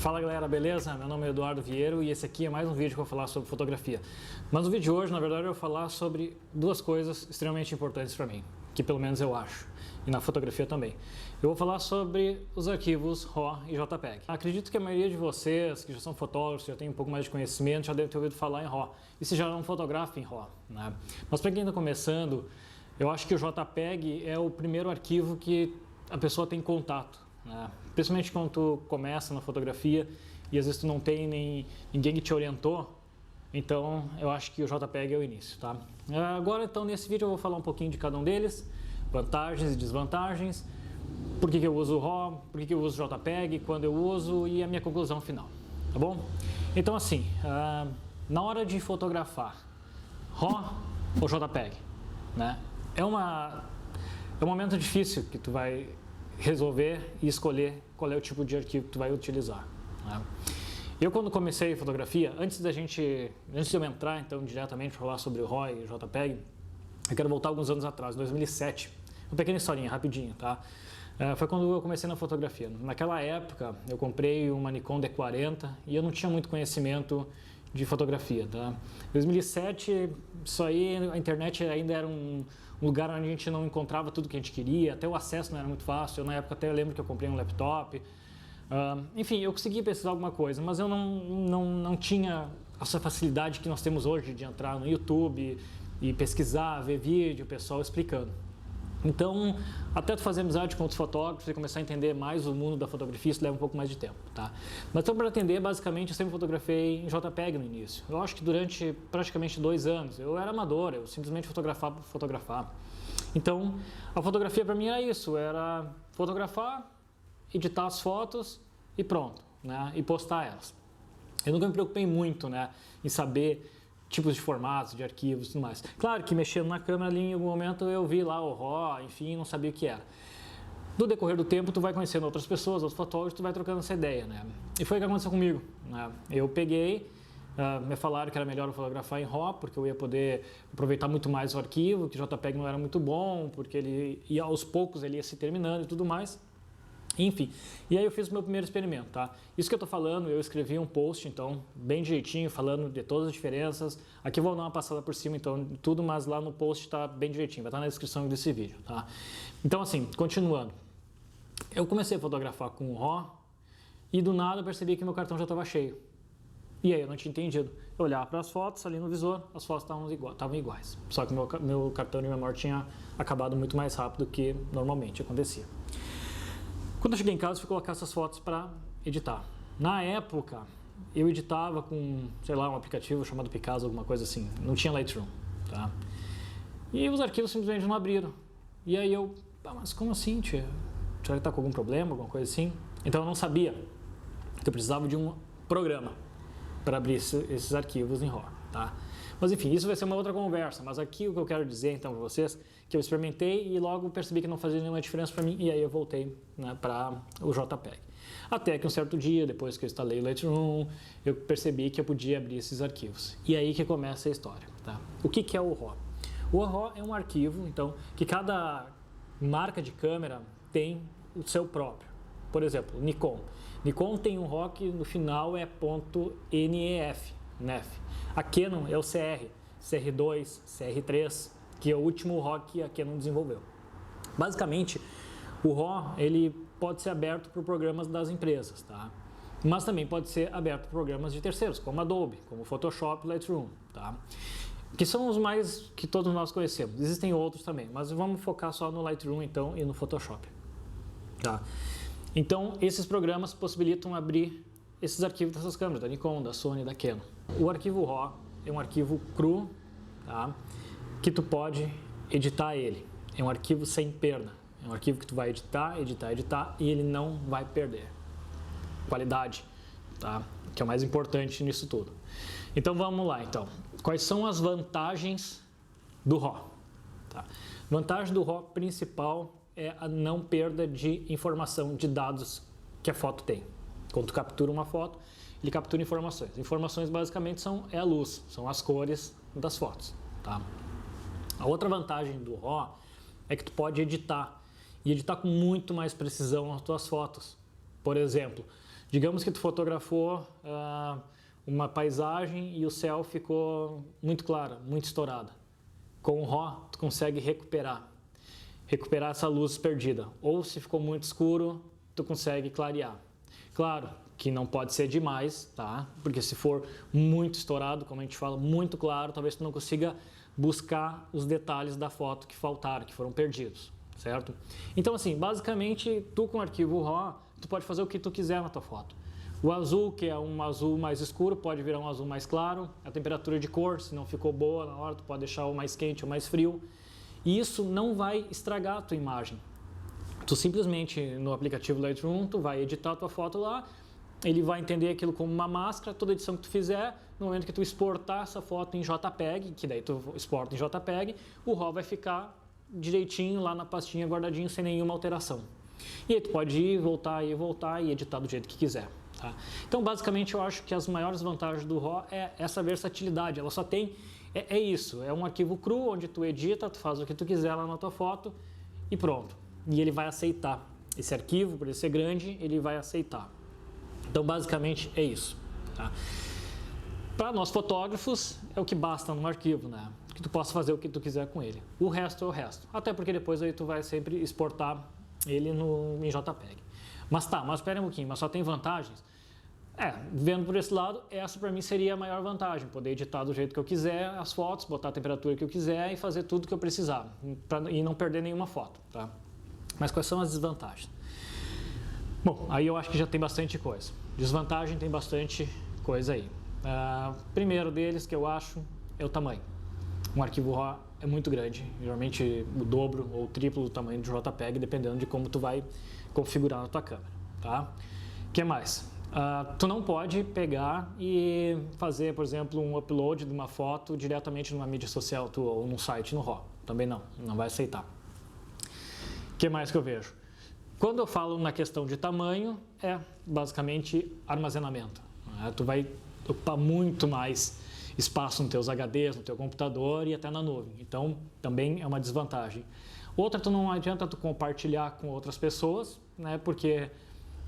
Fala galera, beleza? Meu nome é Eduardo Vieiro e esse aqui é mais um vídeo que eu vou falar sobre fotografia. Mas no vídeo de hoje, na verdade, eu vou falar sobre duas coisas extremamente importantes para mim, que pelo menos eu acho, e na fotografia também. Eu vou falar sobre os arquivos RAW e JPEG. Acredito que a maioria de vocês que já são fotógrafos, já tem um pouco mais de conhecimento, já deve ter ouvido falar em RAW. E se já não fotografa em RAW, né? Mas para quem está começando, eu acho que o JPEG é o primeiro arquivo que a pessoa tem contato. Principalmente quando tu começa na fotografia e às vezes tu não tem ninguém que te orientou, então eu acho que o JPEG é o início, tá? Agora então nesse vídeo eu vou falar um pouquinho de cada um deles, vantagens e desvantagens, por que eu uso o RAW, por que eu uso o JPEG, quando eu uso e a minha conclusão final, tá bom? Então assim, na hora de fotografar, RAW ou JPEG, né? É um momento difícil que tu vai resolver e escolher qual é o tipo de arquivo que tu vai utilizar, né? Eu quando comecei fotografia, antes de eu entrar então diretamente para falar sobre o RAW e o JPEG, eu quero voltar alguns anos atrás, 2007, uma pequena historinha, rapidinho, tá? Foi quando eu comecei na fotografia. Naquela época eu comprei uma Nikon D40 e eu não tinha muito conhecimento de fotografia, tá? 2007, isso aí, a internet ainda era um lugar onde a gente não encontrava tudo que a gente queria, até o acesso não era muito fácil. Eu, na época até eu lembro que eu comprei um laptop, enfim, eu consegui pesquisar alguma coisa, mas eu não tinha essa facilidade que nós temos hoje de entrar no YouTube e pesquisar, ver vídeo, o pessoal explicando. Então, até tu fazer amizade com outros fotógrafos e começar a entender mais o mundo da fotografia, isso leva um pouco mais de tempo, tá? Mas então, para atender, basicamente, eu sempre fotografei em JPEG no início. Eu acho que durante praticamente 2 anos, eu era amador, eu simplesmente fotografava por fotografar. Então, a fotografia para mim era isso, era fotografar, editar as fotos e pronto, né? E postar elas. Eu nunca me preocupei muito, né, em saber tipos de formatos, de arquivos e tudo mais. Claro que mexendo na câmera ali em algum momento eu vi lá o RAW, enfim, não sabia o que era. No decorrer do tempo tu vai conhecendo outras pessoas, outros fotógrafos, tu vai trocando essa ideia, né? E foi o que aconteceu comigo, né? Eu peguei, me falaram que era melhor eu fotografar em RAW, porque eu ia poder aproveitar muito mais o arquivo, que o JPEG não era muito bom, porque ele ia aos poucos, ele ia se terminando e tudo mais. Enfim, e aí eu fiz o meu primeiro experimento, tá? Isso que eu tô falando, eu escrevi um post, então, bem direitinho, falando de todas as diferenças. Aqui eu vou dar uma passada por cima, então, tudo, mas lá no post tá bem direitinho, vai estar na descrição desse vídeo, tá? Então, assim, continuando. Eu comecei a fotografar com o RAW e do nada eu percebi que meu cartão já estava cheio. E aí eu não tinha entendido. Eu olhava para as fotos ali no visor, as fotos estavam iguais. Só que meu cartão de memória tinha acabado muito mais rápido do que normalmente acontecia. Quando eu cheguei em casa, eu fui colocar essas fotos para editar. Na época, eu editava com, sei lá, um aplicativo chamado Picasa, alguma coisa assim. Não tinha Lightroom, tá? E os arquivos simplesmente não abriram. E aí eu, mas como assim, tia? Será que tá com algum problema, alguma coisa assim? Então eu não sabia que eu precisava de um programa para abrir esses arquivos em RAW, tá? Mas enfim, isso vai ser uma outra conversa, mas aqui o que eu quero dizer então para vocês, que eu experimentei e logo percebi que não fazia nenhuma diferença para mim e aí eu voltei, né, para o JPEG. Até que um certo dia, depois que eu instalei o Lightroom, eu percebi que eu podia abrir esses arquivos. E aí que começa a história, tá? O que é o RAW? O RAW é um arquivo, então, que cada marca de câmera tem o seu próprio. Por exemplo, Nikon. Nikon tem um RAW que no final é .nef. A Canon é o CR2, CR3, que é o último RAW que a Canon desenvolveu. Basicamente, o RAW ele pode ser aberto por programas das empresas, tá? Mas também pode ser aberto por programas de terceiros, como Adobe, como Photoshop e Lightroom, tá? Que são os mais que todos nós conhecemos. Existem outros também, mas vamos focar só no Lightroom então e no Photoshop, tá? Então, esses programas possibilitam abrir esses arquivos dessas câmeras, da Nikon, da Sony, da Canon. O arquivo RAW é um arquivo cru, tá? Que tu pode editar ele. É um arquivo sem perda. É um arquivo que tu vai editar e ele não vai perder qualidade, tá? Que é o mais importante nisso tudo. Então vamos lá, então. Quais são as vantagens do RAW? Tá? Vantagem do RAW principal é a não perda de informação, de dados que a foto tem. Quando tu captura uma foto, ele captura informações. Informações basicamente é a luz, são as cores das fotos, tá? A outra vantagem do RAW é que tu pode editar, e editar com muito mais precisão as tuas fotos. Por exemplo, Digamos que tu fotografou uma paisagem e o céu ficou muito claro, muito estourado. Com o RAW, tu consegue recuperar essa luz perdida. Ou se ficou muito escuro, tu consegue clarear. Claro que não pode ser demais, tá? Porque se for muito estourado, como a gente fala, muito claro, talvez tu não consiga buscar os detalhes da foto que faltaram, que foram perdidos, certo? Então assim, basicamente, tu com o arquivo RAW, tu pode fazer o que tu quiser na tua foto. O azul, que é um azul mais escuro, pode virar um azul mais claro. A temperatura de cor, se não ficou boa na hora, tu pode deixar o mais quente ou mais frio. E isso não vai estragar a tua imagem. Tu simplesmente, no aplicativo Lightroom, tu vai editar a tua foto lá, ele vai entender aquilo como uma máscara, toda edição que tu fizer, no momento que tu exportar essa foto em JPEG, que daí tu exporta em JPEG, o RAW vai ficar direitinho lá na pastinha, guardadinho, sem nenhuma alteração. E aí tu pode ir, voltar e editar do jeito que quiser. Tá? Então, basicamente, eu acho que as maiores vantagens do RAW é essa versatilidade. Ela só tem, é isso, é um arquivo cru, onde tu edita, tu faz o que tu quiser lá na tua foto e pronto. E ele vai aceitar. Esse arquivo, por ele ser grande, ele vai aceitar. Então, basicamente, é isso. Tá? Para nós fotógrafos, é o que basta no arquivo, né? Que tu possa fazer o que tu quiser com ele. O resto é o resto. Até porque depois aí tu vai sempre exportar ele em JPEG. Mas espera um pouquinho, mas só tem vantagens? Vendo por esse lado, essa para mim seria a maior vantagem. Poder editar do jeito que eu quiser as fotos, botar a temperatura que eu quiser e fazer tudo que eu precisar. E não perder nenhuma foto, tá? Mas quais são as desvantagens? Bom, aí eu acho que já tem bastante coisa. Desvantagem tem bastante coisa aí. Primeiro deles que eu acho é o tamanho. Um arquivo RAW é muito grande, geralmente o dobro ou o triplo do tamanho do JPEG, dependendo de como tu vai configurar na tua câmera, tá? O que mais? Tu não pode pegar e fazer, por exemplo, um upload de uma foto diretamente numa mídia social ou num site no RAW. Também não vai aceitar. O que mais que eu vejo? Quando eu falo na questão de tamanho, é basicamente armazenamento. Tu vai ocupar muito mais espaço nos teus HDs, no teu computador e até na nuvem. Então, também é uma desvantagem. Outra, não adianta tu compartilhar com outras pessoas, né? Porque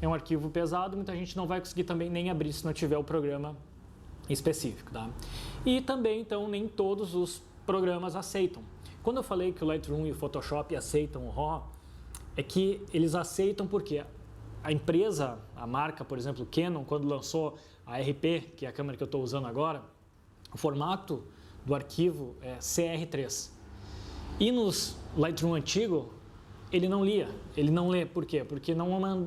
é um arquivo pesado, muita gente não vai conseguir também nem abrir se não tiver o programa específico, tá? E também, então, nem todos os programas aceitam. Quando eu falei que o Lightroom e o Photoshop aceitam o RAW, é que eles aceitam porque a empresa, a marca, por exemplo, Canon, quando lançou a RP, que é a câmera que eu estou usando agora, o formato do arquivo é CR3. E nos Lightroom antigo, ele não lia. Ele não lê. Por quê? Porque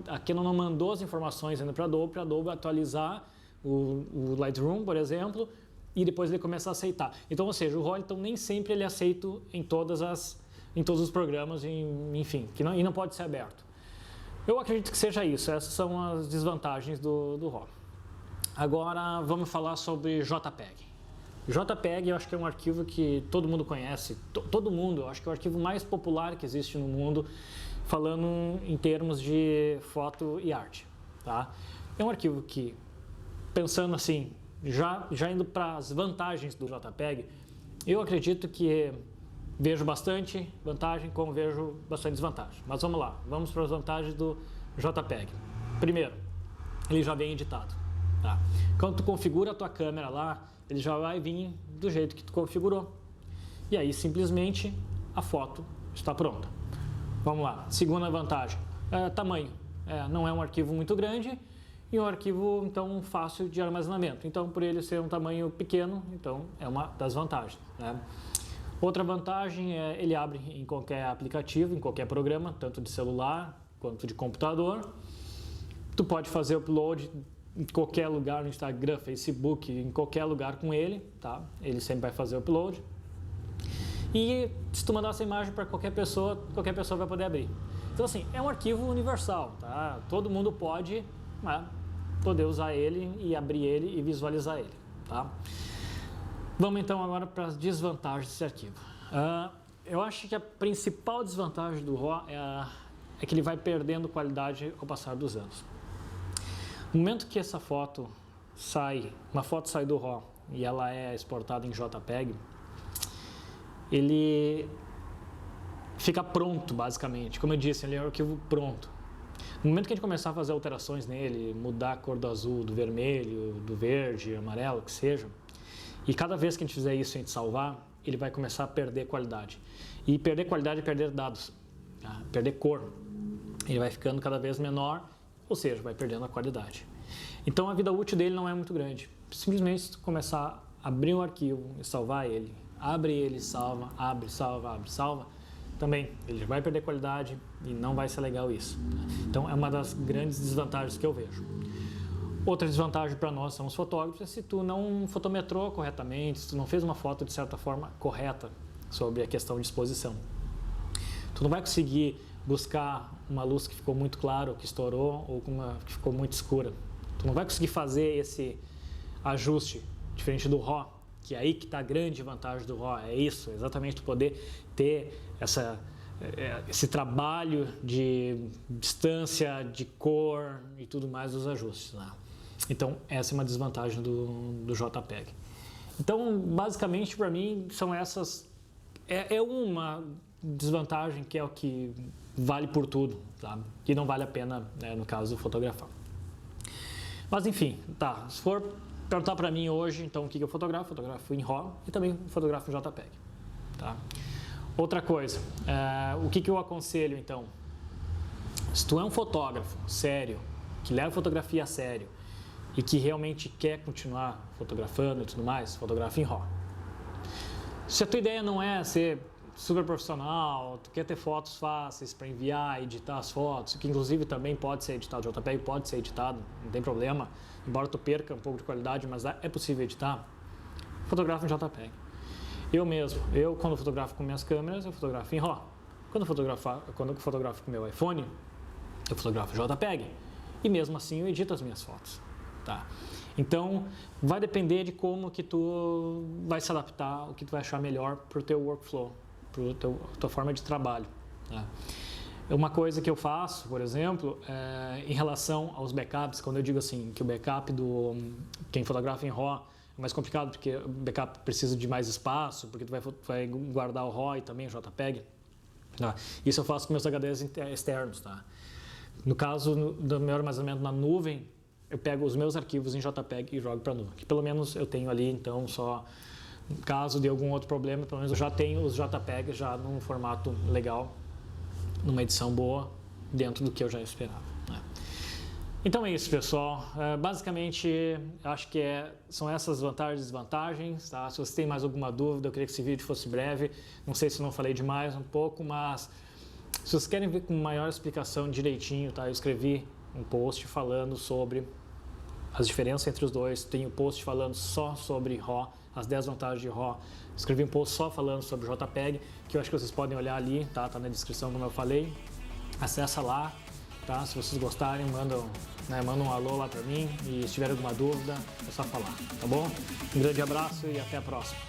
a Canon não mandou as informações ainda para a Adobe atualizar o Lightroom, por exemplo, e depois ele começa a aceitar. Então, ou seja, o RAW então, nem sempre ele é aceito em todos os programas, enfim, e não pode ser aberto. Eu acredito que seja isso. Essas são as desvantagens do RAW. Agora, vamos falar sobre JPEG. JPEG eu acho que é um arquivo que todo mundo conhece, todo mundo, eu acho que é o arquivo mais popular que existe no mundo, falando em termos de foto e arte, tá? É um arquivo que, pensando assim, já indo para as vantagens do JPEG, eu acredito que vejo bastante vantagem, como vejo bastante desvantagem. Mas vamos lá, vamos para as vantagens do JPEG. Primeiro, ele já vem editado, tá? Quando tu configura a tua câmera lá, ele já vai vir do jeito que tu configurou. E aí, simplesmente, a foto está pronta. Vamos lá. Segunda vantagem, tamanho. Não é um arquivo muito grande e um arquivo, então, fácil de armazenamento. Então, por ele ser um tamanho pequeno, então, é uma das vantagens, né? Outra vantagem é ele abre em qualquer aplicativo, em qualquer programa, tanto de celular quanto de computador. Tu pode fazer upload em qualquer lugar, no Instagram, Facebook, em qualquer lugar com ele, tá? Ele sempre vai fazer o upload. E se tu mandar essa imagem para qualquer pessoa vai poder abrir. Então, assim, é um arquivo universal, tá? Todo mundo pode, né, poder usar ele e abrir ele e visualizar ele, tá? Vamos então agora para as desvantagens desse arquivo. Eu acho que a principal desvantagem do RAW é que ele vai perdendo qualidade ao passar dos anos. No momento que essa foto uma foto sai do RAW e ela é exportada em JPEG, ele fica pronto, basicamente. Como eu disse, ele é um arquivo pronto. No momento que a gente começar a fazer alterações nele, mudar a cor do azul, do vermelho, do verde, amarelo, que seja, e cada vez que a gente fizer isso e a gente salvar, ele vai começar a perder qualidade. E perder qualidade é perder dados, tá? Perder cor. Ele vai ficando cada vez menor, ou seja, vai perdendo a qualidade. Então a vida útil dele não é muito grande. Simplesmente começar a abrir um arquivo e salvar ele. Abre ele, salva, abre, salva, abre, salva. Também ele vai perder qualidade e não vai ser legal isso. Então é uma das grandes desvantagens que eu vejo. Outra desvantagem para nós, somos fotógrafos, é se tu não fotometrou corretamente, se tu não fez uma foto de certa forma correta sobre a questão de exposição. Tu não vai conseguir buscar uma luz que ficou muito clara, ou que estourou, ou uma que ficou muito escura. Tu não vai conseguir fazer esse ajuste, diferente do RAW, que é aí que está a grande vantagem do RAW, é isso, exatamente tu poder ter esse trabalho de distância, de cor e tudo mais dos ajustes, né? Então, essa é uma desvantagem do JPEG. Então, basicamente, para mim, são essas... É uma desvantagem que é o que vale por tudo, sabe? Que não vale a pena, né, no caso, fotografar. Mas, enfim, tá. Se for perguntar para mim hoje, então, o que eu fotografo? Fotografo em RAW e também fotografo em JPEG, tá? Outra coisa, o que eu aconselho, então? Se tu é um fotógrafo sério, que leva fotografia a sério, e que realmente quer continuar fotografando e tudo mais, fotografa em RAW. Se a tua ideia não é ser super profissional, tu quer ter fotos fáceis para enviar, editar as fotos, que inclusive também pode ser editado, o JPEG pode ser editado, não tem problema, embora tu perca um pouco de qualidade, mas é possível editar, fotografa em JPEG. Eu quando fotografo com minhas câmeras, eu fotografo em RAW. Quando eu fotografo com meu iPhone, eu fotografo em JPEG. E mesmo assim eu edito as minhas fotos. Tá? Então, vai depender de como que tu vai se adaptar, o que tu vai achar melhor para o teu workflow, para a tua forma de trabalho. Tá? Uma coisa que eu faço, por exemplo, em relação aos backups, quando eu digo assim, que o backup quem fotografa em RAW é mais complicado, porque o backup precisa de mais espaço, porque tu vai guardar o RAW e também o JPEG. Tá? Isso eu faço com meus HDs externos. Tá? No caso do meu armazenamento na nuvem, eu pego os meus arquivos em JPEG e jogo para a nuvem, que pelo menos eu tenho ali, então só caso de algum outro problema, pelo menos eu já tenho os JPEG já num formato legal, numa edição boa, dentro do que eu já esperava. Né? Então é isso, pessoal. Basicamente, acho que são essas vantagens e desvantagens. Tá? Se você tem mais alguma dúvida, eu queria que esse vídeo fosse breve. Não sei se eu não falei demais um pouco, mas se vocês querem ver com maior explicação direitinho, tá? Eu escrevi um post falando sobre as diferenças entre os dois. Tem um post falando só sobre RAW, as 10 vantagens de RAW. Escrevi um post só falando sobre JPEG, que eu acho que vocês podem olhar ali, tá? Tá na descrição, como eu falei. Acessa lá, tá? Se vocês gostarem, manda um alô lá pra mim, e se tiver alguma dúvida, é só falar, tá bom? Um grande abraço e até a próxima.